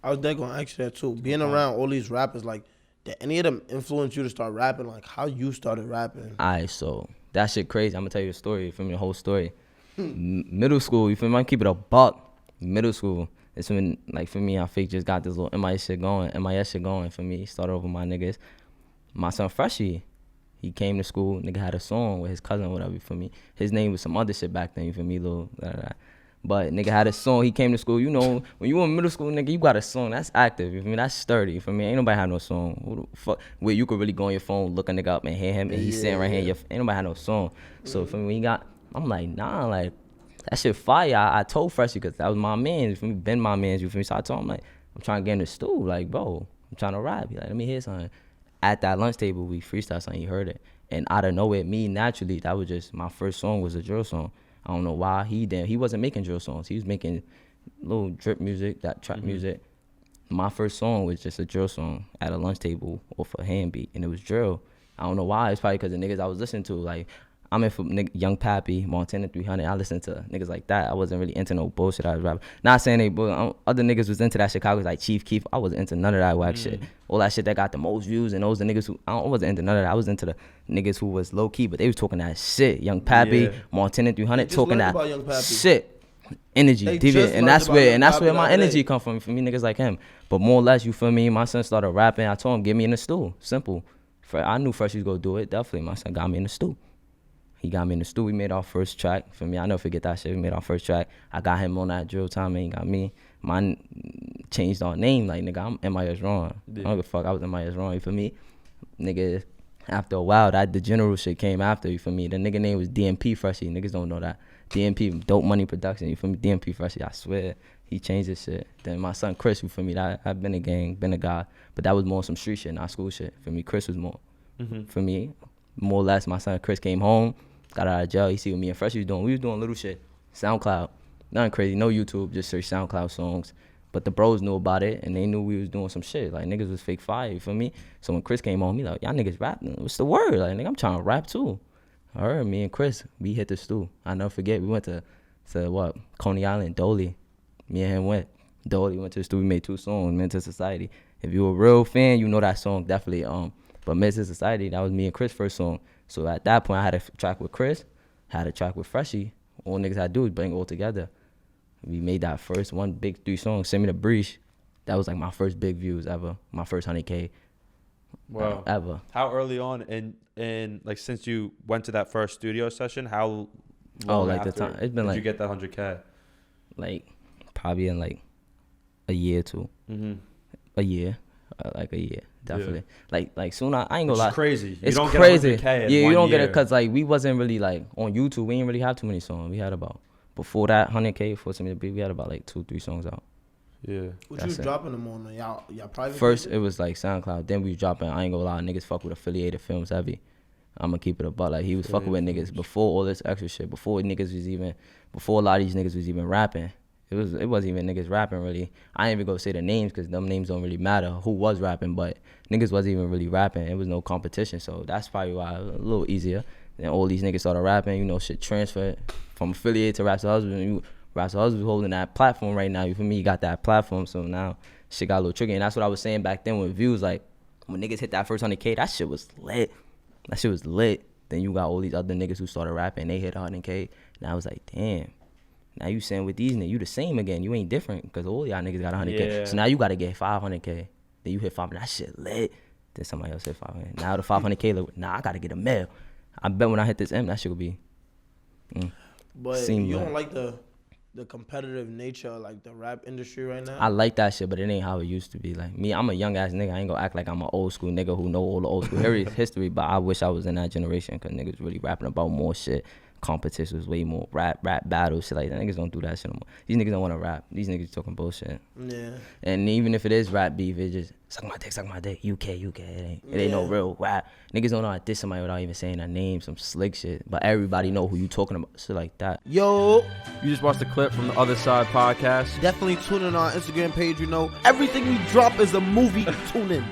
I was dead gonna ask you that too. Being around all these rappers, like, did any of them influence you to start rapping? Like, how you started rapping? Alright, so that shit crazy. I'm gonna tell you a story. You feel me? The whole story. Middle school, you feel me? I keep it a buck. Middle school. It's when, like, for me, I fake just got this little M.I.S shit going for me. Started over my niggas. My son Freshy, he came to school. Nigga had a song with his cousin or whatever, for me. His name was some other shit back then, you feel me? Little, blah, blah, blah. But nigga had a song. He came to school. You know, when you in middle school, nigga, you got a song. That's active. You feel me? That's sturdy. You feel me? Ain't nobody have no song. Who the fuck? Where you could really go on your phone, look a nigga up and hear him, and he's sitting right here. Ain't nobody have no song. So for me, when he got, I'm like, nah, like, that shit fire. I told Freshy, because that was my man. You feel me? Been my man. You feel me? So I told him, like, I'm trying to get in the stool. Like, bro, I'm trying to rap. He like, let me hear something. At that lunch table, we freestyle something. He heard it. And out of nowhere, me, naturally, that was just, my first song was a drill song. I don't know why he wasn't making drill songs. He was making little drip music, that trap music. My first song was just a drill song at a lunch table off a hand beat, and it was drill. I don't know why. It's probably because the niggas I was listening to, like, I'm in for Young Pappy, Montana 300. I listened to niggas like that. I wasn't really into no bullshit. I was rapping. Not saying they, but other niggas was into that shit. Chicago was like Chief Keef. I wasn't into none of that whack shit. All that shit that got the most views, and those the niggas who, I wasn't into none of that. I was into the niggas who was low key, but they was talking that shit. Young Pappy, Montana 300, talking that shit. Energy, deviant, and that's where my energy come from. For me, niggas like him. But more or less, you feel me? My son started rapping. I told him, get me in the stool. Simple. I knew Fresh was gonna do it. Definitely, my son got me in the stool. He got me in the studio. We made our first track. For me, I never forget that shit. We made our first track. I got him on that drill time, and he got me. Mine changed our name. Like, nigga, I'm M.I.S wrong. Yeah. I don't give a fuck. I was M.I.S wrong. You feel me? Nigga, after a while, that DaGeneral shit came after. You feel me? The nigga name was DMP Freshy. Niggas don't know that. DMP, Dope Money Production. You feel me? DMP Freshy. I swear. He changed his shit. Then my son Chris, you feel me? I've been a gang, been a guy. But that was more some street shit, not school shit. For me, Chris was more. For me, more or less, my son Chris came home. Got out of jail. He see what me and Fresh was doing. We was doing little shit. SoundCloud. Nothing crazy. No YouTube. Just search SoundCloud songs. But the bros knew about it, and they knew we was doing some shit. Like, niggas was fake fire. You feel me? So when Chris came on, me like, y'all niggas rapping. What's the word? Like, nigga, I'm trying to rap too. I heard me and Chris, we hit the stool. I never forget. We went to what? Coney Island, Dolly. Me and him went. Dolly went to the stool. We made 2 songs, Mental Society. If you a real fan, you know that song definitely. But Mental Society, that was me and Chris' first song. So at that point, I had a track with Chris, had a track with Freshy. All niggas had to do was bring it all together. We made that first one big 3 songs, Me The Breesh. That was like my first big views ever, my first 100K. Wow. Ever. How early on, and like since you went to that first studio session, how long like after the time, it's been did like, you get that 100K? Like probably in like a year or 2. A year. Like a year, definitely. Yeah. Like soon I ain't gonna lie. It's crazy. It's don't crazy. Get 100K in yeah, you 1 don't year. get it because like we wasn't really like on YouTube. We didn't really have too many songs. We had about before that 100K for Me The Breesh, we had about like 2-3 songs out. Yeah. What you was dropping them on? Y'all private? First it was like SoundCloud. Then we was dropping. I ain't gonna lie, niggas fuck with affiliated films heavy. I'm gonna keep it about like he was fucking with niggas before all this extra shit. Before a lot of these niggas was even rapping. It wasn't even niggas rapping really. I ain't even gonna say the names because them names don't really matter who was rapping, but niggas wasn't even really rapping. It was no competition, so that's probably why it was a little easier. Then all these niggas started rapping, you know, shit transferred from affiliate to Rap to Husband. Rap to Husband holding that platform right now, you feel me? You got that platform, so now shit got a little tricky. And that's what I was saying back then with views, like when niggas hit that first 100K, that shit was lit. Then you got all these other niggas who started rapping, they hit 100K, and I was like, damn. Now you saying with these niggas, you the same again. You ain't different because all y'all niggas got 100K. Yeah. So now you got to get 500K. Then you hit 500. That shit lit. Then somebody else hit 500. Now the 500K, look, I got to get a mil. I bet when I hit this M, that shit will be. But you don't like the competitive nature of like the rap industry right now? I like that shit, but it ain't how it used to be. Like me, I'm a young ass nigga. I ain't gonna act like I'm an old school nigga who know all the old school history, but I wish I was in that generation because niggas really rapping about more shit. Competition was way more rap battles, shit like that. Niggas don't do that shit no more. These niggas don't want to rap. These niggas talking bullshit. Yeah. And even if it is rap beef, it just suck my dick. UK. It ain't no real rap. Niggas don't know how to diss somebody without even saying their name, some slick shit. But everybody know who you talking about, shit like that. Yo, you just watched the clip from the Other Side podcast. Definitely tune in on our Instagram page. You know, everything we drop is a movie. Tune in.